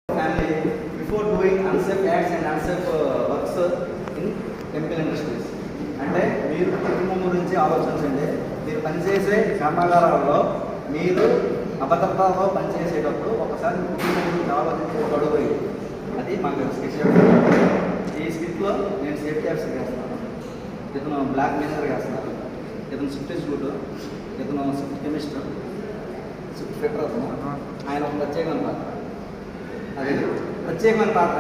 family before doing unsafe acts and unsafe works in chemical industries. అంటే మీరు కుటుంబం గురించి ఆలోచించండి. మీరు పనిచేసే కర్మాగారాల్లో మీరు అభద్రతలో పనిచేసేటప్పుడు ఒకసారి కుటుంబం గురించి ఆలోచించే గడువు అది మాకు స్కెచ్. ఈ స్కిట్లో నేను సేఫ్టీ ఆఫీసర్ చేస్తున్నాను, ఇతను బ్లాక్ మేనేజర్ చేస్తున్నాను, ఇతను స్విఫ్ట్ ఎగ్జిక్యూటివ్, ఇతను స్విఫ్ట్ కెమిస్టర్, స్విఫ్ట్ ఫిటర్. అతను ఆయన ఒక ప్రత్యేకమైన పాత్ర, అదే ప్రత్యేకమైన పాత్ర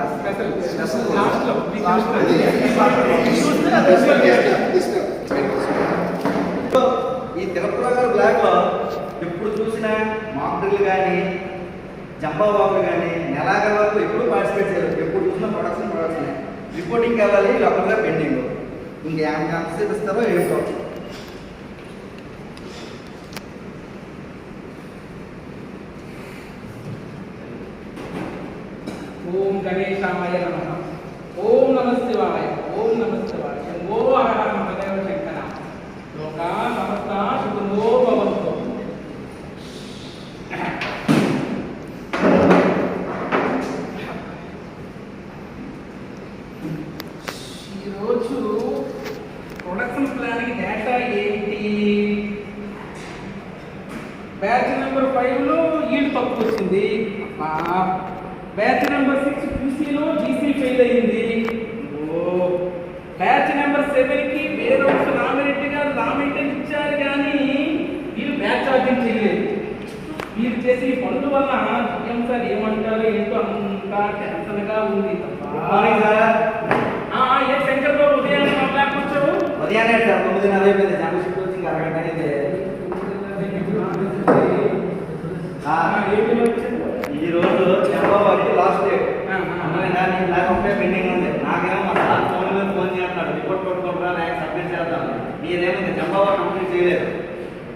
ఈ తిరుపతి గారు బ్లాక్లో ఎప్పుడు చూసినా మాక్ డ్రిల్ కానీ జంబా వాకులు కానీ నెలాఖరు వరకు ఎప్పుడు పార్టిసిపేట్ చేయరు. ఎప్పుడు చూసినా ప్రొడక్షన్ రిపోర్టింగ్కి వెళ్ళాలి, లోపలగా పెండింగ్. ఇంక ఎంతసేపు ఇస్తారో ఏంటో. ఓం గణేశాయ నమః. ఓం నమః శివాయ. ఓం నమః శివాయ. ఓ హర మహాదేవ శంకర. లోకా సమస్త సుఖినో భవంతు. ఈరోజు ప్రొడక్షన్ ప్లానింగ్ డేటా ఏంటి? బ్యాచ్ నెంబర్ 5లో ఈల్డ్ తక్కువ వచ్చింది. బ్యాచ్ నెంబర్ 6 QCలో GC ఫెయిల్ అయ్యింది. బ్యాచ్ నెంబర్ 7కి వేరే రామిరెడ్డి గారు రామిరెడ్డి ఇచ్చారు కానీ వీళ్ళు బ్యాచ్ ఛార్జింగ్ చేయలేదు. మీరు చేసే ఈ పనుల వల్ల ఏం సార్ ఏమంటారు ఏంటో అంతా టెన్షన్గా ఉంది. ఏ శంకర్ బాబు ఉదయాన్నే మా బ్లాక్ వచ్చావు? ఉదయాన్నే సార్ 9:40 ఛాంపియన్షిప్ కోచింగ్ అరగంట అయితే ఈరోజు చంద్రబాబు లాస్ట్ డే నాకు ఒకటే పెండింగ్ ఉంది. నాకేమో మా సార్ ఫోన్ మీద ఫోన్ చేస్తున్నాడు, రిపోర్ట్ కొట్టుకోకుండా నాకు సబ్మిట్ చేద్దాం. మీరేమో చంద్రబాబు కంప్లీట్ చేయలేదు.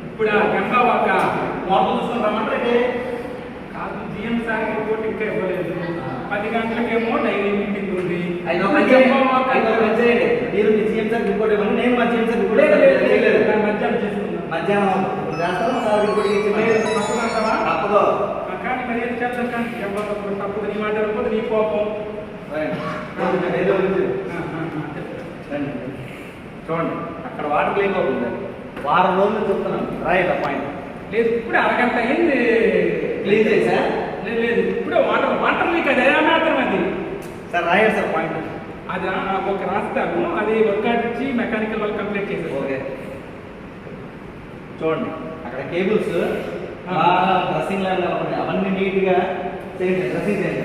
ఇప్పుడు చంద్రబాబు మొత్తం చూసుకుని రమ్మంటే కాదు, జిఎం సార్ రిపోర్ట్ ఇంకా ఇవ్వలేదు. 10 గంటలకేమో డైలీ మీటింగ్ ఉంది. మీరు మీ జిఎం సార్ రిపోర్ట్ ఇవ్వండి, నేను మా జిఎం సార్ రిపోర్ట్ చేయలేదు. మధ్యాహ్నం చేసుకున్నాను. మధ్యాహ్నం చేస్తాను సార్ రిపోర్ట్ తప్పదు. కానీ మరి ఏం చేద్దాం? కానీ తప్పదు. నీ మాట అనుకోదు, నీ కోపం. చూడండి అక్కడ వాటర్ లీక్ అవుతుంది. వారం రోజులు చెప్తున్నాను రైట్ పాయింట్ లేదు. ఇప్పుడు అరగంట అయింది క్లీన్ చేసా. లేదు ఇప్పుడు వాటర్ లీక్ అది ఎలా మాత్రం అది సార్ రాయండి సార్ పాయింట్. అది ఒక రాస్తాను, అది వర్క్ ఇచ్చి మెకానికల్ వాళ్ళు కంప్లీట్ చేశారు. ఓకే చూడండి అక్కడ కేబుల్స్ డ్రెస్సింగ్ లాగా ఉన్నాయి, అవన్నీ నీట్గా చేయండి, డ్రెస్సింగ్ చేయండి.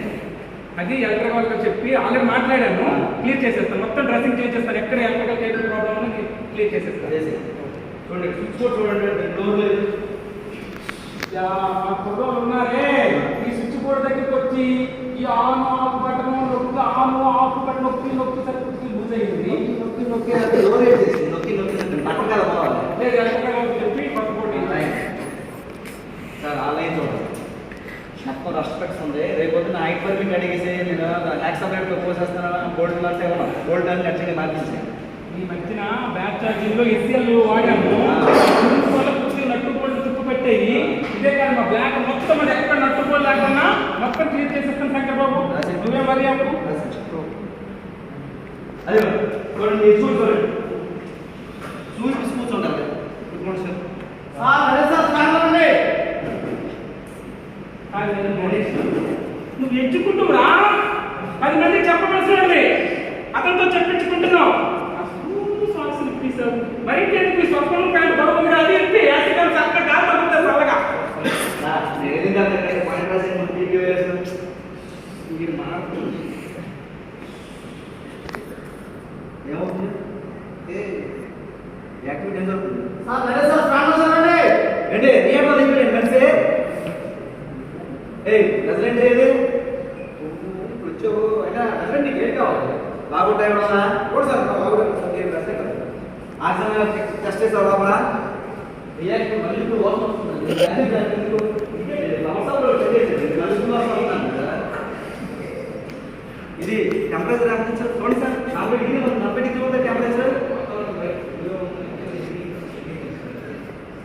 అది ఎలక్ట్రికల్ వాళ్ళకి చెప్పి ఆల్రెడీ మాట్లాడాను, క్లియర్ చేసేస్తాను. మొత్తం డ్రెస్సింగ్ చేంజ్ చేస్తాను. ఎక్కడ ఎలక్ట్రికల్ కేబుల్ ప్రాబ్లమ్ అని క్లియర్ చేసేస్తాను. చూడండి స్విచ్ బోర్డ్ చూడండి, డోర్ లేదు. మా కుర్రోళ్ళు ఉన్నారే, ఈ స్విచ్ బోర్డ్ దగ్గరికి వచ్చి ఈ ఆన్ ఆఫ్ బటన్ నొక్కి ఆన్ ఆఫ్ బటన్ నొక్కి సరికి లూజ్ అయ్యింది. నొక్కి డోర్ వేసేసి నొక్కి బటన్ కదా పోవాలి. లేదు ఎలక్ట్రికల్ వాళ్ళకి చెప్పి పట్టుకోండి సార్. ఆన్లైన్ చూడండి మొత్తం రెస్పెక్ట్స్ ఉంది. రేపు పొద్దున్న హైట్ పర్మిట్ అడిగేసి నేను ట్యాక్స్ సపరేట్గా పోసేస్తాను, గోల్డ్ మార్చే ఉన్నాను, గోల్డ్ అని ఖచ్చితంగా మార్పించాను. ఈ మధ్యన బ్యాచ్ ఛార్జింగ్లో SCL వాడాము. నట్టుకోళ్ళు తుప్పు పెట్టేవి. ఇదే కానీ మా బ్లాక్ మొత్తం అది ఎక్కడ నట్టుకోలు లేకుండా మొత్తం క్లియర్ చేసేస్తాను. శంకర్ బాబు నువ్వే మరి అప్పుడు అదే చూడండి చూడండి చూసి కూర్చుంటారు. నువ్వు ఎంచుకుంటురా 10 మందికి చెప్పవలసినది అతనితో చెప్పించుకుంటున్నావు. శ్వాసలు ఇప్పిస్తావు మరి స్వప్నం కానీ గొడవ అది చెప్పి యాసికల్ చక్కగా గాలి తగ్గుతుంది చల్లగా. మీరు మారుతుంది ఏమవుతుంది? యాక్టివిటీ ఏం జరుగుతుంది? ఏంటి థియేటర్ దిగిపోయింది కలిసి రెసిడెంట్ ఏది ఇప్పుడు వచ్చావు అయినా రెసిడెంట్ నీకు ఏం కావాలి? బాగుంటా ఏమన్నా కూడా సార్ రెసిడెంట్ ఆక్సిజన్ టెస్ట్ చేసావు లోపల రియాక్టివ్ మళ్ళీ ఇప్పుడు వాసన వస్తుంది. ఇది టెంపరేచర్ ఎంత చూడండి సార్. 40 డిగ్రీలు 40 డిగ్రీ ఉంటుంది టెంపరేచర్.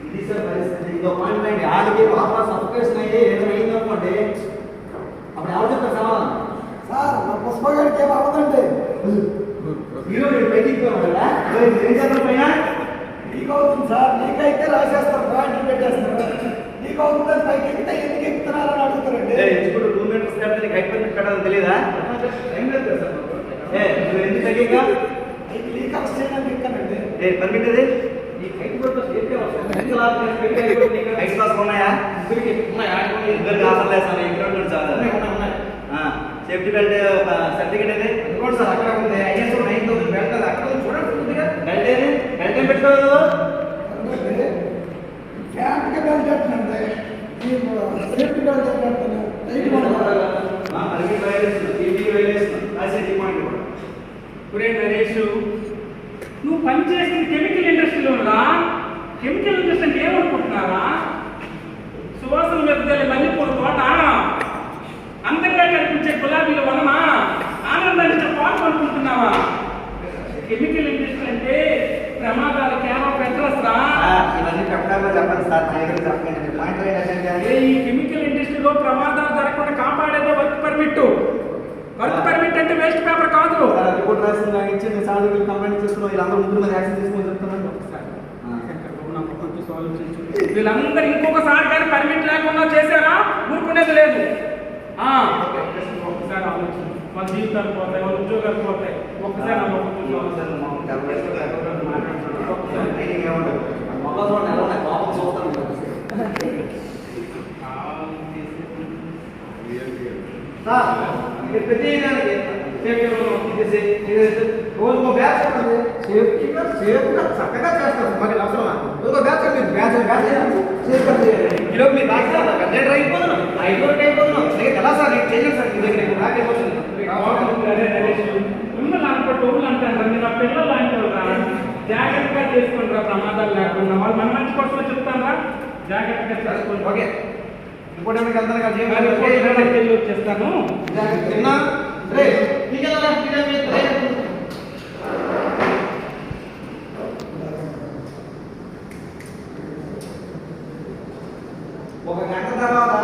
ఇది సార్ పరిస్థితి. ఇంకో పాయింట్ ఆడికి వాపస్ సఫికేషన్ అయ్యి ఏదైనా అయిందనుకోండి అప్పుడు ఎవరు చెప్తారు సమాధానం? మీరు బయటికి పోవాలా ఏం చేద్దాం పైన నీకు అవుతుంది సార్, నీకైతే రాసేస్తారు, పాయింట్లు పెట్టేస్తారు. నీకు అవుతుందని పైకి ఎక్కితే ఎందుకు ఎక్కుతున్నారని అడుగుతారండి. ఇప్పుడు 2 మీటర్స్ కంటే నీకు హైట్ పర్మిట్ పెట్టాలని తెలియదా? ఏం లేదు కదా సార్. నువ్వు ఎందుకు తగ్గిగా నీకు లీక్ అవసరం చేయడానికి ఎక్కానండి. పర్మిట్ అది ఈ హైట్ పర్మిట్ హైట్ క్లాస్ ఉన్నాయా? ఇద్దరికి ఆఫర్ లేదు సార్. ఇంట్లో చాలా సేఫ్టీ బెల్ట్ సర్టిఫికేట్ అది ఇంకోటి సార్ అక్కడ ఉంది. ఐఎస్ఓ 9000 బెల్ట్ అది అక్కడ చూడండి. బెల్ట్ ఏది బెల్ట్ ఏం పెట్టుకోవాలి? ఫ్యాన్కి బెల్ట్ పెట్టండి, సేఫ్టీ బెల్ట్ పెట్టండి. ఒరే నరేష్, నువ్వు పనిచేసిన కెమికల్ ఇండస్ట్రీలో కెమికల్ ఇండస్ట్రీ అంటే ఏమనుకుంటున్నారా? సువాసన వెదజల్లే మల్లెపూల తోట, అందంగా కనిపించే గులాబీల వనమా, ఆనందాన్ని పాటు అనుకుంటున్నావా? కెమికల్ ఇండస్ట్రీ అంటే ప్రమాదాలు కేవలం పెట్రస్రా. ఇవన్నీ చెప్పడంలో చెప్పండి సార్, నా దగ్గర చెప్పండి. పాయింట్ ఏంటంటే ఈ కెమికల్ ఇండస్ట్రీలో ప్రమాదాలు జరగకుండా కాపాడేదో వర్క్ పర్మిట్. వర్క్ పర్మిట్ అంటే వేస్ట్ పేపర్ కాదు. రిపోర్ట్ రాసింది నాకు ఇచ్చి నేను సార్ కంప్లైంట్ చేసుకున్నాను. వీళ్ళందరూ ముందు మీద యాక్షన్ తీసుకుని చెప్తున్నాను. వీళ్ళందరూ ఇంకొకసారి కానీ పర్మిట్ లేకుండా చేశారా ఊరుకునేది లేదు. ఒక్కసారి ఆలోచన, వాళ్ళ జీవితాలు పోతాయి, వాళ్ళ ఉద్యోగాలు పోతాయి. ఒక్కసారి రోజుకో బ్యాచ్ చెప్పండి. సేఫ్టీగా సేఫ్గా చక్కగా చేస్తారు. మాకు అవసరమా? రోజుకో బ్యాచ్ చెప్పండి. బ్యాచ్ సేఫ్గా ఈరోజు మీరు రాస్తారు కంప్లైంట్ అయిపోతున్నాం, 5 వరకు అయిపోతున్నాం. ఎలా సార్ నేను చేయలేదు సార్. మీ దగ్గర నాకు అయిపోతుంది. మిమ్మల్ని అనుకుంటూ అంటారు, మీరు ఆ పిల్లలు లాంటి జాగ్రత్తగా చేసుకుంటారా ప్రమాదాలు లేకుండా. వాళ్ళు మన మంచి కోసమే చెప్తారా, జాగ్రత్తగా చేసుకోండి. ఓకే రిపోర్ట్ ఎవరికి వెళ్తాను వచ్చేస్తాను. తిన్నా ఒక గంట తర్వాత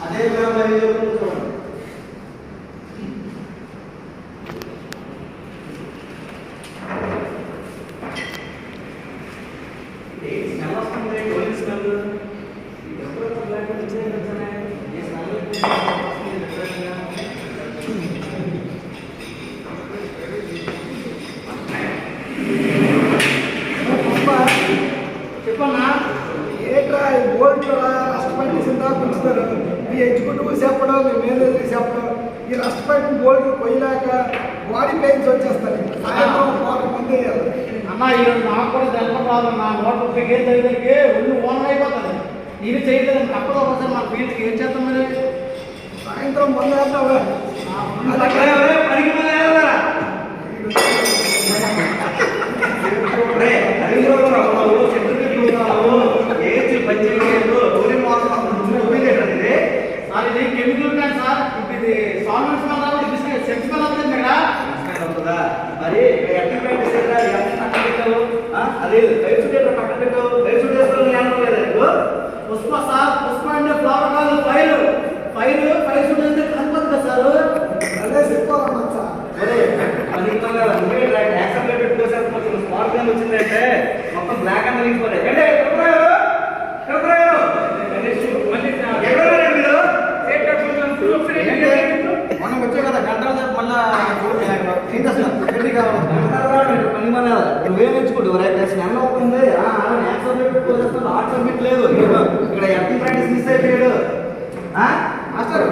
అదే చూడండి. స్మెల్ వస్తుంది, గోల్డ్ స్మెల్. చెప్పన్నా ఏట్రా ఈ బోల్ట్లో రష్టపట్టిసిందా పిలుస్తారు. మీ ఎంచుకుంటూ చెప్పడం, మీ మేనేజర్కి చెప్పడం, ఈ రష్టపట్టిన బోల్ట్ కొయ్యలేక బాడీ పెయిన్స్ వచ్చేస్తారు. సాయంత్రం పాటు మంది అన్న ఈరోజు నాకు కూడా తెలపడం రాదు. నా 130 కేజీ దగ్గరికి ఒళ్ళు ఓనర్ అయిపోతుంది. ఇది చేయలేదు తప్పదు. ఒకసారి మా ఫీల్డ్కి ఏం చేస్తాం మరి? సాయంత్రం మంది వేస్తావా? సార్ ఇది కెమికల్ కానీ సార్ ఇప్పుడు ఇది సాల్వెంట్స్ వల్ల కాబట్టి బిస్కెట్ సెక్స్వల్ అవుతుంది కదా. మరి అదే పక్కన పెట్టావు. పుష్ప సార్, పుష్ప అంటే ఫ్లవర్ కాదు, ఫైర్ షూట్ అంటే కనపడదు కదా సార్. అదే చెప్పాలన్నా సార్. స్మార్ట్ గన్ వచ్చిందంటే మొత్తం బ్లాక్ అండ్ వెళ్ళిపోతాయి. మనం వచ్చే కదా గంటల మళ్ళీ ఏం చేస్తున్నాం? నువ్వేం ఎంచుకుంటావు? స్మెల్ అవుతుంది, ఆర్ట్ సబ్మిట్ లేదు. ఇక్కడ ఎఫ్టీ ప్రాక్టీస్ మిస్ అయిపోయాడు. మాస్టర్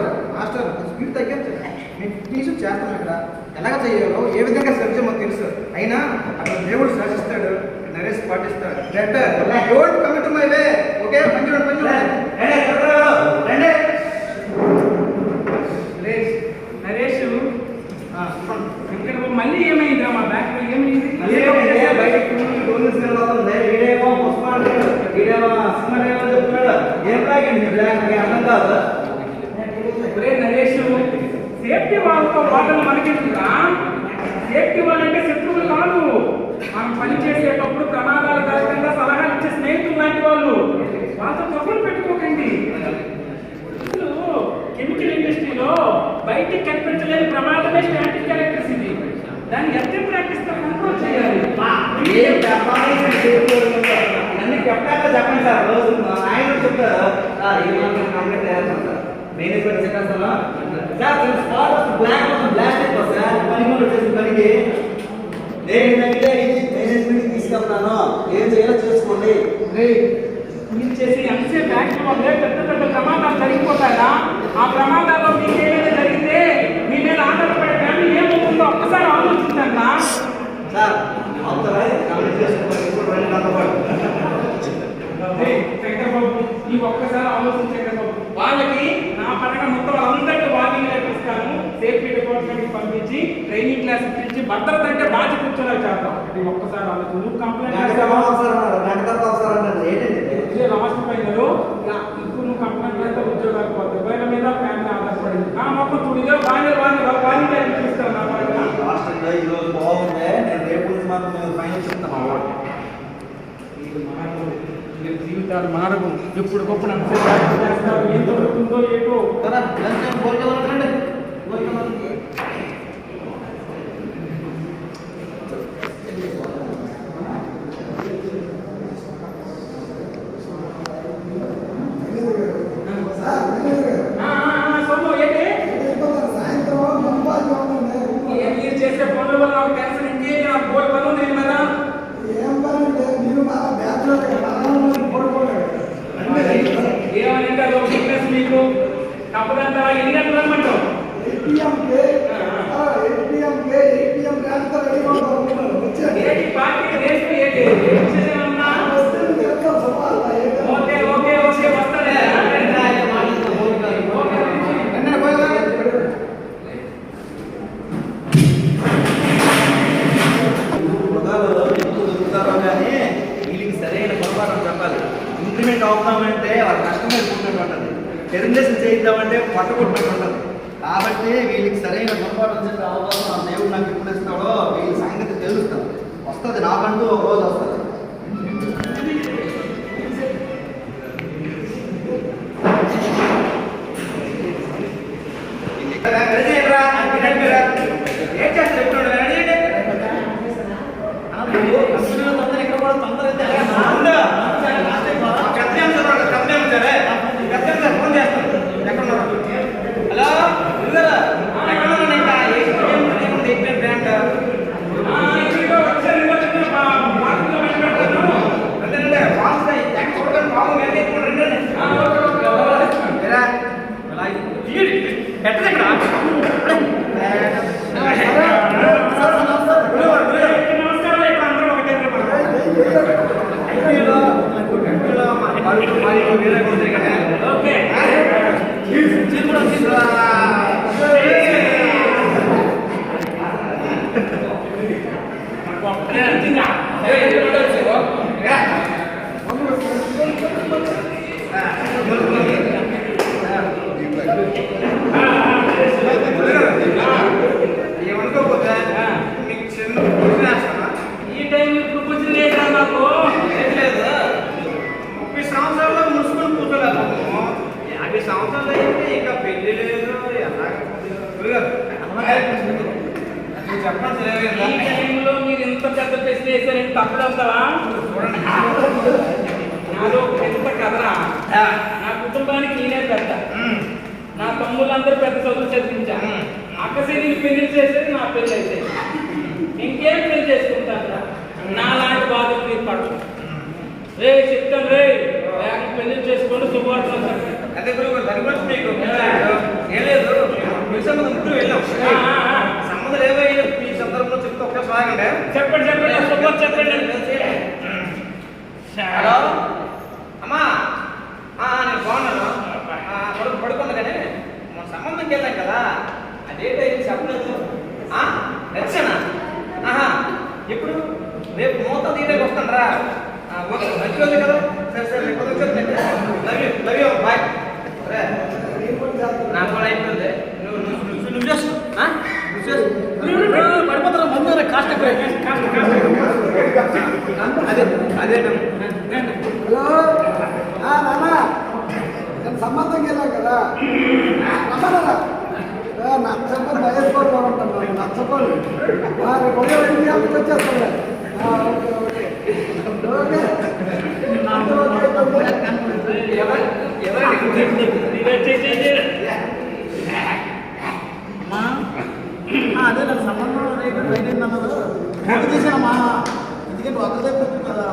స్పీడ్ తగ్గించండి. మేము టీషర్ట్ చేస్తాం. ఇక్కడ ఎలాగ చేయాలో, ఏ విధంగా సర్జన్ మాకు తెలుసు. అయినా అక్కడ దేవుడు శాసిస్తాడు, నరేష్ పాటిస్తాడు. Don't commit to my way. Okay, మంచి నరేష్, ఇక్కడ మళ్ళీ ఏమైందిరా? మా బ్యాక్ ఏమైంది? బయటకు వీడేమో పుష్పాలు, వీడేమో సినిమా చెప్తున్నాడు. ఏం లాగండి బ్లాక్ అర్థం కాదు. ఒరే నరేష్, సేఫ్టీ వాళ్ళతో వాళ్ళని మనకెందుకురా? సేఫ్టీ వాళ్ళంటే శత్రువులు కాదు. మనం పని చేసేటప్పుడు ప్రమాదాలు జరగకుండా సలహాలు ఇచ్చే స్నేహితులు లాంటి వాళ్ళు. వాళ్ళతో తప్పులు పెట్టుకోకండి. కెమికల్ ఇండస్ట్రీలో బయటికి కనిపించలేని ప్రమాదమే స్టాటిక్ ఎలక్ట్రిసిటీ. దాన్ని ఎంత ప్రాక్టీస్ తో కంట్రోల్ చేయాలి. ఏం చెప్పాలి అన్ని చెప్పాక చెప్పండి సార్. రోజు ఆయన చెప్తారు సార్ ఈ మాత్రం కంప్లీట్ చేయాలి సార్. మేనేజ్మెంట్ చెప్పేస్తాను సార్. స్పాట్ బ్లాస్ట్ అయిపోతుంది సార్. పని కూడా వచ్చేసి పనికి నేనైతే ఇది మేనేజ్మెంట్కి తీసుకెళ్తాను. ఏం చేయాలో చేసుకోండి. మీరు చేసి ఎంతసేపు యాక్షన్ వల్లే పెద్ద పెద్ద ప్రమాదాలు జరిగిపోతాయా? ఆ ప్రమాదాల్లో మీకు ఏమైనా జరిగితే మీ మీద ఆధారపడే ఫ్యామిలీ ఏమవుతుందో ఒక్కసారి ఆలోచించండి సార్. అవుతారా కంప్లీట్ చేసుకుంటాను. ఇప్పుడు రెండు గంటల పాటు శంకర్బాబు ఈ ఒక్కసారి ఆలోచించండి. వాళ్ళకి నా పరంగా మొత్తం అందరికీ వార్నింగ్ నేర్పిస్తాను. సేఫ్టీ డిపార్ట్మెంట్కి పంపించి ట్రైనింగ్ క్లాస్ ఇప్పించి భద్రత అంటే బాధ్యత కూర్చొని చేద్దాం. ఇది ఒక్కసారి ఆలోచన. నువ్వు కంప్లైంట్ లాస్ట్ ఫైనల్ ఇప్పుడు నువ్వు కంప్లైంట్ అయితే ఉద్యోగాలు పోతాయి. బయట మీద ఫ్యామిలీ ఆధారపడింది. నా మొత్తం చూడిగా వార్నింగ్ నేర్పిస్తాను. నా పరంగా లాస్ట్ ఈరోజు బాగుంది. నేను రేపు నుంచి మాత్రం నేను ఫైనల్ చెప్తాను. జీవితాలు మారవు. ఎప్పటికప్పుడు చేస్తారు. ఏం జరుగుతుందో ఏటో మీరు చేసే పనుల వల్ల నాకు టెన్షన్. ఇంకేం నాకు బోల్ పని ఉంది కదా. ఏమనంటే అది ఒక వీక్నెస్ మీకు. తప్పదంతా ఎన్ని గంటలు రమ్మంటావు? పార్టీ రేపు ఏంటి ఓకే ఓకే ఓకే వస్తానే. మృగాలు ఎక్కువ దొరుకుతారో కానీ వీళ్ళకి సరైన పొరపాటు చెప్పాలి. ఇంప్లిమెంట్ అవుతామంటే వాళ్ళ కష్టమే కూర్చున్నట్టు ఉంటుంది. టెర్మినేషన్ చేయిద్దామంటే పట్టకొట్టినట్టు ఉంటుంది. కాబట్టి వీళ్ళకి సరైన పొరపాటు చెప్పే అవకాశం ఆ దేవుడు నాకు ఎప్పుడు ఇస్తాడో వీళ్ళ సంగతి తెలుస్తాను. వస్తుంది, నాకంటూ ఒక రోజు వస్తుంది. ఏం చేస్తారు చెప్తున్నాడు ఫోన్ చేస్తాను. ఎక్కడున్నారు? హలో బ్యాంక్ ఈ టైం ఇప్పుడు కూర్చుని లేదా నాకు 30 సంవత్సరాల్లో మున్సిపల్ కూర్చోలేకపోతున్నాము. 50 సంవత్సరాలు అయితే ఇంకా పెళ్లి లేదు. చెప్పండి. ఈ టైంలో మీరు ఎంత పెద్ద ప్రశ్న వేసారంటే తప్పదంటారా? చూడండి, నాదో పెద్ద కథరా. నా కుటుంబానికి నేనే పెద్ద. నా తమ్ముళ్ళందరూ పెద్ద చదువు చదివించాను. అక్కసేని పెళ్లి చేసేది నా పెళ్లి అయితే ఇంకేం పెళ్లి చేసుకుంటారా? నా లాంటి బాధలు మీరు పడదు. రే చెప్తాను రే వేగం పెళ్లి చేసుకోండి. శుభవార్తలు అదే గురువు దాని గురించి మీకు ఏం లేదు. ముగ్గురు వెళ్ళాం. సంబంధాలు ఏవైనా ఈ సందర్భంలో చెప్తే ఒక్కసారి చెప్పండి చెప్పండి శుభవార్త చెప్పండి. హలో అమ్మా, నేను బాగున్నాను. పడుకుంది కానీ మన సంబంధంకి వెళ్ళాం కదా, అదేంటో ఇది చెప్పలేదు. రక్షణ ఇప్పుడు రేపు మూత తీయడానికి వస్తాను రా. మంచిగా ఉంది కదా. సరే సరే రేపు లవ్ యూ బాయ్. నాకు కూడా అయిపోతుంది. నువ్వు చేసు పడిపోతారా ముందు కాస్ట్ అదే అదే. హలో నాన్న, నేను సంబంధంకి వెళ్ళాం కదా. నచ్చకపోతే వయస్సుకోవడం ఉంటాను. నచ్చకపోతే వారి పొగలు ఇండియా వచ్చేస్తాడు. ఓకే ఓకే ఓకే అమ్మా అదే నాకు సంబంధం రైట్ అన్నది ఫోటో తీసానమ్మా ఎందుకంటే ఒక్కదే కదా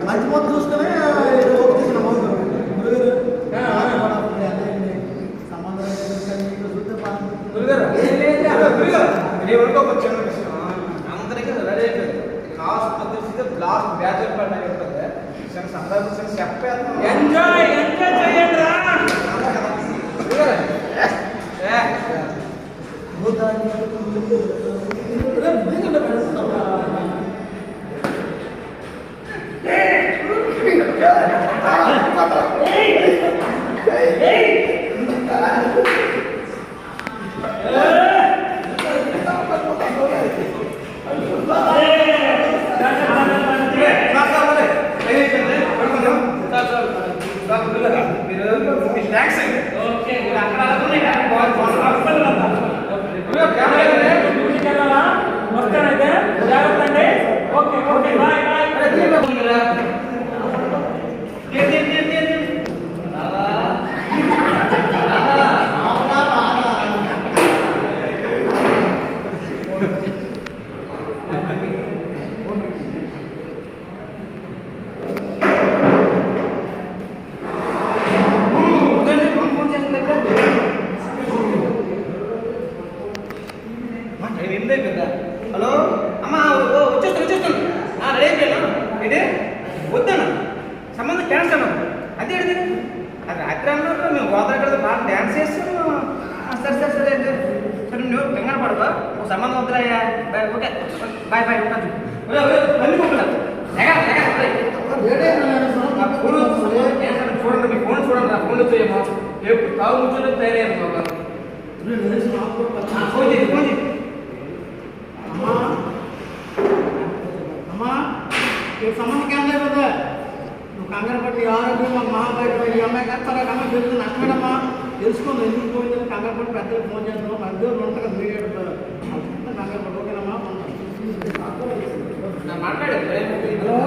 మంచి మొత్తం చూసుకుని ఫోటో తీసిన సంబంధం చూస్తే అందరికీ రెడీ అయిపోయింది. లాస్ట్ వచ్చేసి లాస్ట్ బ్యాచ్ అయిపోయింది. సందర్భం చెప్పేస్తాం. ఎంజాయ్ చేయండి రా. ఓకే అక్కడ వస్తానైతే జాగ్రత్త అండి. Okay okay bye bye. Hello అమ్మా వచ్చేస్తాను రెడీ అయిపోయాను. ఏంటి వద్దాను సంబంధం క్యాన్సల్ అదే అది రాత్రి అన్నారు మేము గోదావరి బాగా డ్యాన్స్ చేస్తాను. సరే సరే సరే సరే నువ్వు కంగారు పడవా ఒక సంబంధం వద్దులయ్యా బాయ్. ఓకే బాయ్ బాయ్ ఉంటాను. అన్ని పంపుతాను చూడండి మీ ఫోన్ చూడండి. నా ఫోన్ వచ్చేయేమో ఎప్పుడు తాగు కూర్చొని తయారయ్యాను. ఫోన్ చేసి ఫోన్ చేసి అమ్మా ఈ సంబంధం క్యాన్సల్ అయిపోతే నువ్వు కంగారు పట్టి ఆరోగ్యం మాకు మహాబయట ఈ అమ్మాయి కడతారా కన్నా తెలుసు నష్టమేనమ్మా తెలుసుకోండి ఎందుకు పోయిందని కంగారు పట్టి పెద్దలు ఫోన్ చేస్తున్నాం మధ్య ఉంటుంది మీడియా కంగారు పట్టి ఓకేనమ్మా హలో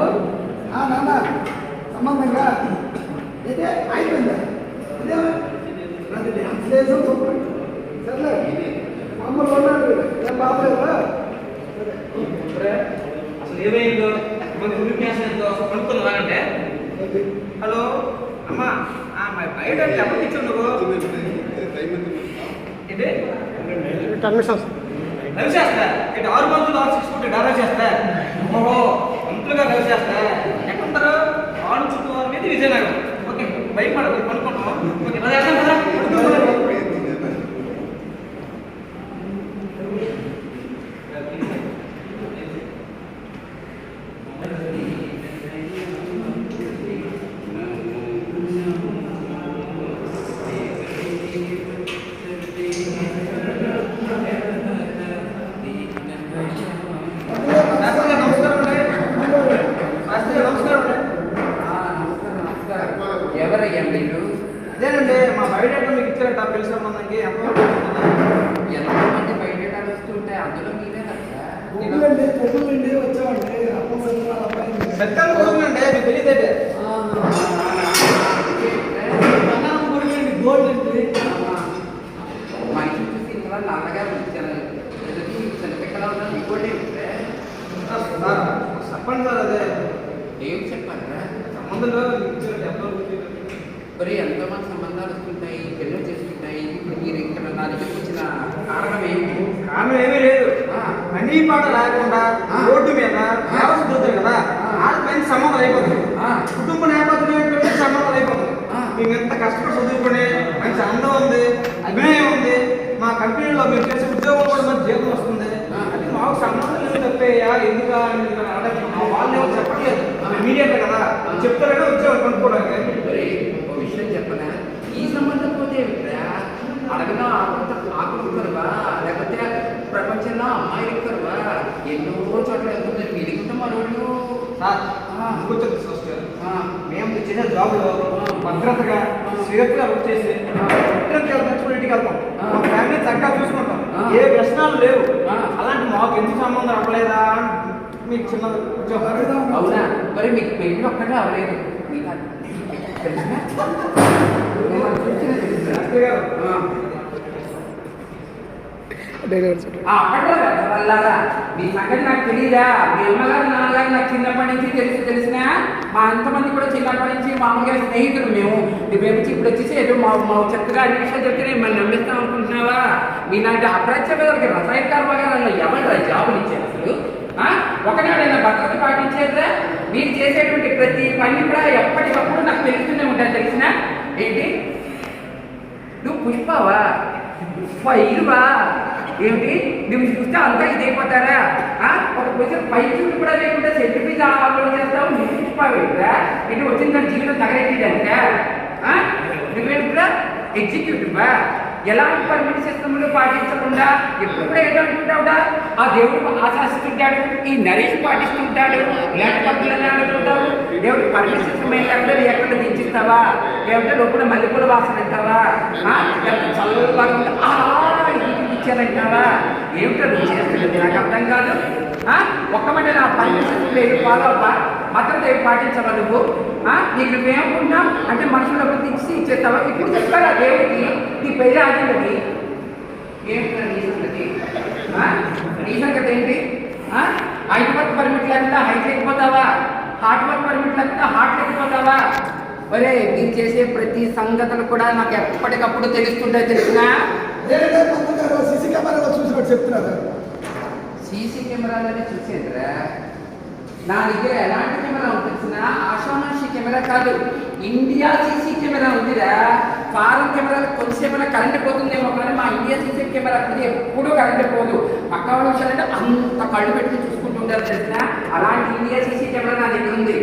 నాన్న సంబంధంగా అయితే అయిపోయిందా అదే నాకు డ్యాన్స్ లేదు సూపర్ సర్లే అమ్మలు ఉన్నాడు ఏం బాబలేదా అసలు ఏమైందో కనుక్కున్నావానంటే హలో అమ్మా బయట ఎవరికి ఇచ్చావు నువ్వు ఏంటి రవి చేస్తా ఏంటి 6 మందులు 6 ఫుట్ డెవలప్ చేస్తా. ఓహో మంత్రులుగా రవి చేస్తా. ఎక్కడుంటారు ఆడు చుట్టూ మీద విజయనగరం. ఓకే బైక్ మాట కొనుక్కుంటాం. ఓకే చేస్తాం కదా. ఎవరయ్యా మీరు? అదేనండి మా బయట మీకు ఇచ్చారట పెళ్లి సంబంధానికి. ఎంతమంది బయట వస్తుంటే అందులో మీరే కదా. పొద్దులండి వచ్చామండి పెద్దలు కొడుకునండి మీకు తెలియదేంటి. గోల్డ్ అండి మా ఇంటి చూసి ఇంకా నాన్నగారు వచ్చాను చిన్నపిక్కలా ఉన్నాను ఇంకోటి చెప్పండి సార్ అదే ఏం చెప్పారా? సంబంధంలో ఇచ్చారు. మరి ఎంతోమంది సంబంధాలు వస్తుంటాయి పెళ్ళి చేస్తుంటాయి. ఇప్పుడు మీరు ఇక్కడ నా దగ్గరికి వచ్చిన కారణం ఏంటి? కారణం ఏమీ లేదు. అన్ని పాట లేకుండా రోడ్డు మీద వ్యవస్థ దొరుకుతాయి కదా వాళ్ళకి మంచి సంబంధం అయిపోతుంది. కుటుంబ నేపథ్యం సంబంధం అయిపోతుంది. మేము ఎంత కష్టపడి చదువుకుని మంచి అందం ఉంది అభినయం ఉంది. మా కంపెనీలో మీరు చేసే ఉద్యోగం కూడా మంచి జీతం వస్తుంది. అది మాకు సంబంధం లేదు తప్పేయా ఎందుకు వాళ్ళు ఎవరు చెప్పట్లేదు. మీడియా కదా చెప్తారనే ఉద్యోగం కొనుక్కోవడానికి. మరి ఒక విషయం చెప్పనా? ఈ సంబంధం పోతే అడగనా ఆకులుక్కరువా లేకపోతే ప్రపంచంలో అమ్మాయిలు ఎక్కరువా ఎన్నో చోట్ల వెళ్తుంది. మీరుకుంటే మరోళ్ళు సార్ ఇంకొచ్చింది మేము చేసే జాబ్లో భద్రతగా సేఫ్గా వర్క్ చేసి తెచ్చుకుని ఇంటికి వెళ్తాం. మా ఫ్యామిలీ చక్కగా చూసుకుంటాం. ఏ వ్యసనాలు లేవు. అలాంటి మాకు ఎందుకు సంబంధం అవ్వలేదా మీకు చిన్న అవునా? మరి మీకు పెళ్లి ఒక్కటే అవ్వలేదు. అప్పట్లాగా మీ సంగతి నాకు తెలియదా? మీ అమ్మగారు నాన్నగారు నాకు చిన్నప్పటి నుంచి తెలిసినా మా అంతమంది కూడా చిన్నప్పటి నుంచి మామూలుగా స్నేహితులు మేము ఇప్పుడు వచ్చేసి ఏదో మా చక్కగా అన్ని విషయాలు చెప్తే మనం నమ్మిస్తాం అనుకుంటున్నావా? మీలాంటి అప్రాచ్యమైన రసాయన కర్మగారంలో ఎవరు జాబులు ఇచ్చారు అసలు? ఒకనాడైనా భద్రత పాటించేదా? మీరు చేసేటువంటి ప్రతి పని కూడా ఎప్పటికప్పుడు నాకు తెలుస్తూనే ఉంటాను. తెలిసినా ఏంటి నువ్వు పుష్పవా ఇరువా ఏమిటి? నువ్వు చూస్తే అంతా ఇదైపోతారా? ఒక క్వశ్చన్ పై చూడు కూడా లేకుండా సెంటిఫీజ్ ఆలోచన చేస్తావు. నువ్వు పుష్పవేట్రా ఇటు వచ్చిన జీవితం తగలెట్టిదంటే నువ్వేంట్రా ఎగ్జిక్యూటివా? ఎలాంటి పర్మిట్ సిస్టమ్లు పాటించకుండా ఎప్పుడు కూడా ఏదో అనుకుంటావుడా? ఆ దేవుడు ఆశాస్తుంటాడు, ఈ నరేష్ పాటిస్తుంటాడు, ఇలాంటి పద్ధతులు అనుకుంటావు. దేవుడు పర్మిట్ సిస్టమ్ ఏంటంటే ఎక్కడ దించిస్తావా? ఏమంటే లోపల మల్లెపూల వాసన అంటావా? చల్లగా ఇచ్చారంటావా? ఏమిటో నువ్వు చేస్తుంది నాకు అర్థం కాదు. ఒక్కమంటే నా పర్మిట్ సిస్టమ్ లేదు ఫాలో అవ్వా? భద్రత ఏమి పాటించవా నువ్వు? నీకు నువ్వేమనుకుంటున్నావు అంటే మనుషులకు తీసి ఇచ్చేస్తావా? ఇప్పుడు చెప్తారా దేవుడికి నీ పెళ్ళి ఆగింది ఏమిటా నీ సంగతి? నీ సంగతి ఏంటి? హైట్ వర్క్ పర్మిట్ లేకుండా హైట్ లేకపోతావా? హార్ట్ వర్క్ పర్మిట్ లేకుండా హార్ట్ లేకపోతావా? ఒరే మీరు చేసే ప్రతి సంగతులు కూడా నాకు ఎప్పటికప్పుడు తెలుస్తుంటాయి. తెలిసినా సీసీ కెమెరాలో చూసినట్టు చెప్తున్నారు. సీసీ కెమెరాలోనే చూసేదిరా. నా దగ్గర ఎలాంటి కెమెరా ఉంటుంది? ఆషామాషి కెమెరా కాదు, ఇండియా సీసీ కెమెరా ఉందిరా. ఫారెన్ కెమెరాలు కొంచెంసేమైనా కరెంట్ పోతుందేమో కానీ మా ఇండియా సీసీ కెమెరా అది ఎప్పుడూ కరెంట్ పోదు. పక్క వాళ్ళు వచ్చారంటే అంత కళ్ళు పెట్టుకుని చూసుకుంటుంటారు. తెలిసిన అలాంటి ఇండియా సీసీ కెమెరా నా దగ్గర ఉంది.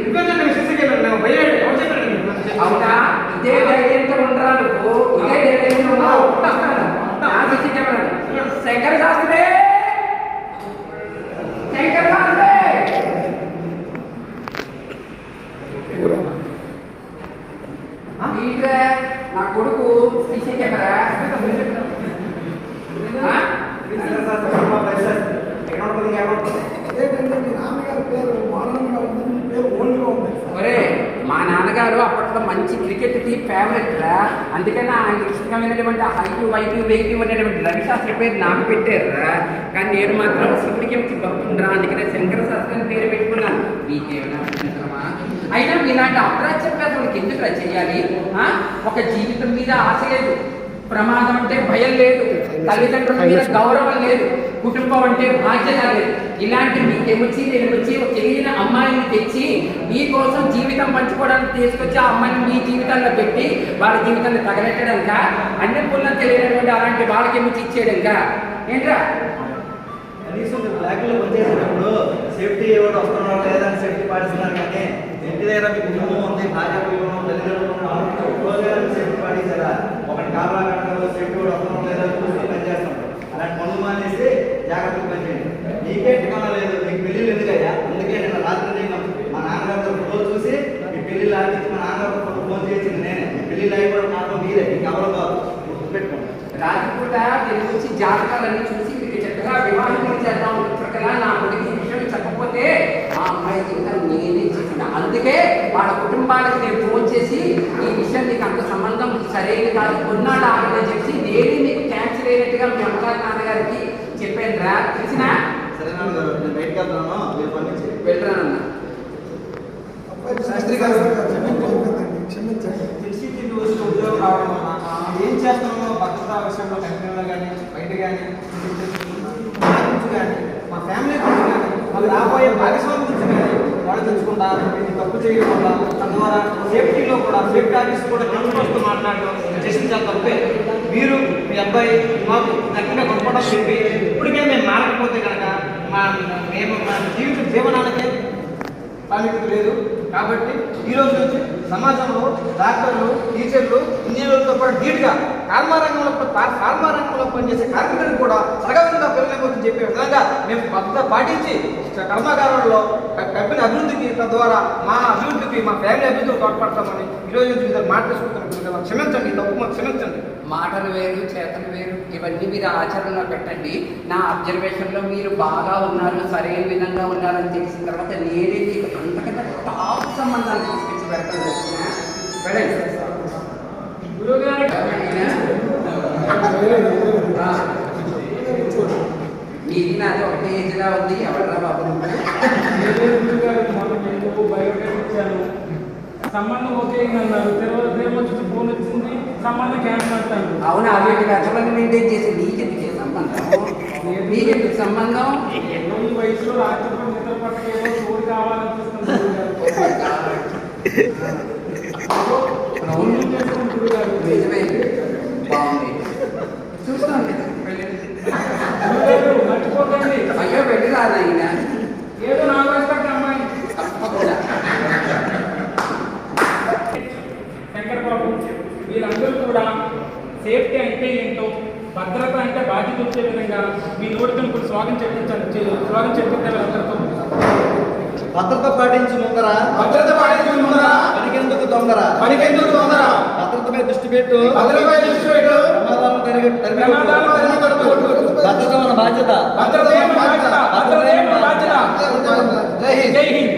అవునా? ఇదే ధైర్యంతో ఉండరా నువ్వు? ఇదే ధైర్యంతో ఉండవు నా సీసీ కెమెరా. శంకర శాస్త్రే నా కొడుకు సీసీ కెమెరా ఒరే మా నాన్నగారు అప్పట్లో మంచి క్రికెట్ టీం ఫేవరెట్ రా. అందుకని ఆయన ఇష్టమైనటువంటి హైటు వైటు వెయిటివ్ అనేటువంటి రవిశాస్త్రి పేరు నాకు పెట్టారురా. కానీ నేను మాత్రం శివుడికి భక్తుండ్రా. అందుకనే శంకర శాస్త్రి పేరు పెట్టుకున్నాను. మీకేమైనా అయినా మీలాంటి అప్రాచ్యవేదలకు ఎందుకు చేయాలి? ఒక జీవితం మీద ఆశ లేదు, ప్రమాదం అంటే భయం లేదు, తల్లిదండ్రుల మీద గౌరవం లేదు, కుటుంబం అంటే బాధ్యత లేదు. ఇలాంటి మీకేమొచ్చి నేను వచ్చి తెలియని అమ్మాయిని తెచ్చి మీకోసం జీవితం పంచుకోవడానికి తీసుకొచ్చి ఆ అమ్మాయిని మీ జీవితాల్లో పెట్టి వాళ్ళ జీవితాన్ని తగలెట్టడానిక? అన్ని పుల్లం తెలియనటువంటి అలాంటి వాళ్ళకేమొచ్చి ఇచ్చేయడానిక? ఏంట్రా? కనీసం బ్లాక్లో పనిచేసేటప్పుడు సేఫ్టీ ఎవరు వస్తున్నారో లేదని సేఫ్టీ పాటిస్తున్నారు. కానీ ఇంటి దగ్గర మీ కుటుంబం ఉంది, భార్య కుటుంబం, తల్లిదండ్రులు సేఫ్టీ పాటించారా? ఒకటి కారణాల కట్టడంలో సేఫ్టీ కూడా వస్తున్నారో లేదా చూసి పనిచేస్తాం. అలాంటి పనులు మానేసి జాగ్రత్తగా పనిచేయండి. మీకే ఠికానా లేదు. మీకు పెళ్ళిళ్ళు ఎందుకయ్యా? అందుకే నేను రాత్రి నేను మా నాన్నగారితో ఫోన్ చూసి మీ పెళ్ళిళ్ళు ఆగించి మా నాన్నగారితో ఫోన్ చేసింది నేనే. మీ పెళ్ళిళ్ళు అయిపోవడం మాత్రం మీరే, మీకు ఎవరు కాదు. గుర్తుపెట్టుకోండి. రాత్రిపూట దీని గురించి జాతకాలన్నీ చూసి మీకు చక్కగా వివాహం చేద్దాం చక్కగా నా కొడుకు ఈ విషయం చెప్పకపోతే ఆ అమ్మాయి జీవితం నేనే చేసిన. అందుకే వాళ్ళ కుటుంబాలకు నేను ఫోన్ చేసి ఈ విషయం నీకు అంత సంబంధం సరైనది కాదు, కొన్నాళ్ళు ఆగదని చెప్పి నేనే మీకు క్యాన్సిల్ అయినట్టుగా మీ అమ్మగారి నాన్నగారికి చెప్పాను రా. తెలిసినా? సరే నాన్నగారు, నేను బయటకు వెళ్తాను, మీరు పంపించి వెళ్ళరానన్నా. శాస్త్రి గారు తెలిసి తిండి వచ్చి ఉద్యోగం రావడం వల్ల ఏం చేస్తున్నామో భద్రతా విషయంలో కంపెనీలో కానీ బయట కానీ కానీ మా ఫ్యామిలీ గురించి కానీ వాళ్ళు రాబోయే భాగస్వామి గురించి కానీ వాళ్ళు తెలుసుకుంటా తప్పు చేయకుండా తద్వారా సేఫ్టీలో కూడా సేఫ్టీ ఆఫీస్ కూడా కనుకొస్తూ మాట్లాడడం చేసిన చాలా తప్పే. మీరు మీ అబ్బాయి మాకు దగ్గరగా కొనుక్కోవడం చెప్పి ఇప్పటికే మేము మారకపోతే కనుక మా జీవితానికి ప్రాముఖ్యత లేదు. కాబట్టి ఈ రోజు నుంచి సమాజంలో డాక్టర్లు, టీచర్లు, ఇంజనీర్లతో పాటు ధీటుగా కర్మారంగంలో పనిచేసే కార్మికులను కూడా సగవంగా పెరగలేకపోతుంది చెప్పే విధంగా మేము పద్ధతి పాటించి కర్మాగారంలో కంపెనీ అభివృద్ధికి తద్వారా మా అభివృద్ధికి, మా ఫ్యామిలీ అభివృద్ధికి తోడ్పడతామని ఈరోజు నుంచి మాట్లాడుకుంటున్నాం. క్షమించండి, తప్పు మాకు క్షమించండి. మాటలు వేరు, చేతలు వేరు, ఇవన్నీ మీరు ఆచరణలో పెట్టండి. నా అబ్జర్వేషన్లో మీరు బాగా ఉన్నారు, సరైన విధంగా ఉన్నారని తెలిసిన తర్వాత నేనే మీకు అంతకంటే టాప్ సంబంధాలు తీసుకొచ్చి పెడతాను. వెళ్ళండి. గురువుగారు మీది నాది ఒకటే ఏజ్లా ఉంది. ఎవరా బాబు బయోడేటా ఇచ్చాను, సంబంధం ఓకే అన్నారు. వచ్చి ఫోన్ వచ్చింది, సంబంధం క్యాన్సిల్ అంటాను. అవునా? అవి లక్షలను మెయింటైన్ చేసి నీకెందుకు సంబంధం? నీకెందుకు సంబంధం? ఈ వయసులో రాత్రి నిద్ర పట్టకేమో చోటు కావాలనిపిస్తుంది గురుగారు. నిజమే, బాగుంది, చూస్తాను. మర్చిపోకండి, అయ్యో వెళ్ళి రాదైనా ఏదో నా వయసు అమ్మాయి తప్పకుండా. శంకరబాబు వీళ్ళందరూ కూడా సేఫ్టీ అంటే ఏంటో, భద్రత అంటే బాధ్యత వచ్చే విధంగా మీ నోటితో ఇప్పుడు స్లోగన్ చెప్పించాలి. స్లోగన్ చెప్పించాలి అందరితో. భద్రత పాటించు ముందర, పనికెందుకు తొందర, భద్రతపై దృష్టి పెట్టు, ప్రమాదాలను భద్రత మన బాధ్యత. జై హింద్.